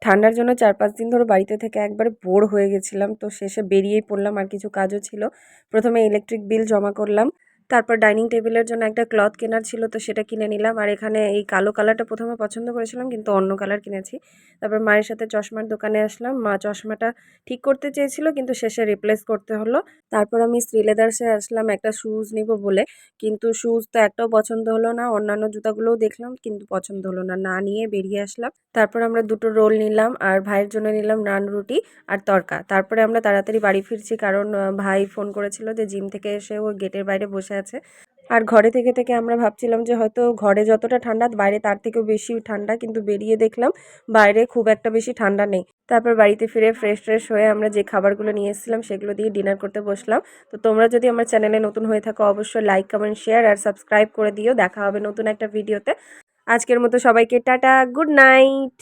ঠান্ডার জন্য ৪-৫ দিন ধরে বাড়িতে থেকে একবারে বোর হয়ে গেছিলাম। তো শেষে বেরিয়েই পড়লাম, আর কিছু কাজও ছিল। ১ম এ ইলেকট্রিক বিল জমা করলাম। তারপর ডাইনিং টেবিলের জন্য একটা ক্লথ কেনার ছিল, তো সেটা কিনে নিলাম। আর এখানে এই কালো কালারটা ১ম এ পছন্দ করেছিলাম, কিন্তু অন্য কালার কিনেছি। তারপর মায়ের সাথে চশমার দোকানে আসলাম। মা চশমাটা ঠিক করতে চেয়েছিল, কিন্তু শেষে রিপ্লেস করতে হলো। তারপর আমি শ্রীলেদার্সে আসলাম একটা শুজ নিবো বলে। কিন্তু শুজ তো একটাও পছন্দ হলো না। অন্যান্য জুতাগুলোও দেখলাম, কিন্তু পছন্দ হলো না। না নিয়ে বেরিয়ে আসলাম। তারপর আমরা ২ টো রোল নিলাম, আর ভাইয়ের জন্য নিলাম নান রুটি আর তড়কা। তারপরে আমরা তাড়াতাড়ি বাড়ি ফিরছি, কারণ ভাই ফোন করেছিল যে জিম থেকে এসে ও গেটের বাইরে বসে আছে। আর ঘরে থেকে আমরা ভাবছিলাম যে হয়তো ঘরে যতটা ঠান্ডা বাইরে তার থেকেও বেশি ঠান্ডা, কিন্তু বেরিয়ে দেখলাম বাইরে খুব একটা বেশি ঠান্ডা নেই। তারপর বাড়িতে ফিরে ফ্রেশ হয়ে আমরা যে খাবারগুলো নিয়ে এসেছিলাম সেগুলো দিয়ে ডিনার করতে বসলাম। তো তোমরা যদি আমার চ্যানেলে নতুন হয়ে থাকো অবশ্যই লাইক, কমেন্ট, শেয়ার আর সাবস্ক্রাইব করে দিও। দেখা হবে নতুন একটা ভিডিওতে। আজকের মতো সবাইকে টাটা, গুড নাইট।